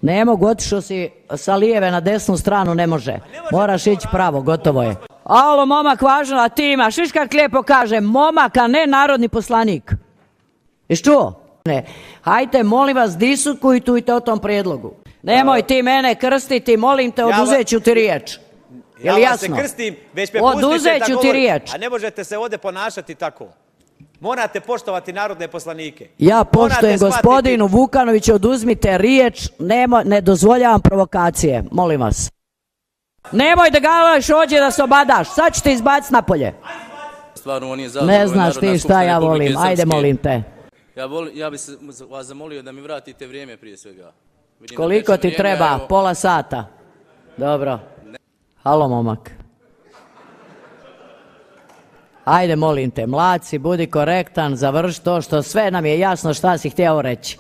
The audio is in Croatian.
Ne mogu, otišao si sa lijeve na desnu stranu, ne može. Moraš ići pravo, gotovo je. Alo, momak, važno, a ti imaš. Viš kak lijepo kaže, momak, a ne narodni poslanik. Ješ čuo? Ne. Hajte, molim vas, diskutujte o tom prijedlogu. Nemoj ti mene krstiti, molim te, oduzet ću ti riječ. Ja vas se krstim, već me pustite da govorim, a ne možete se ovdje ponašati tako. Morate poštovati narodne poslanike. Ja poštujem gospodinu Vukanoviću, oduzmite riječ, ne dozvoljavam provokacije, molim vas. Nemoj da galaš ođe da se obadaš, sad ću te izbaciti napolje. Ne znaš ti šta ja volim, ajde molim te. Ja bih vas zamolio da mi vratite vrijeme prije svega. Koliko ti treba? Pola sata. Dobro. Halo, momak. Ajde, molim te, mlad si, budi korektan, završi to što sve nam je jasno šta si htio reći.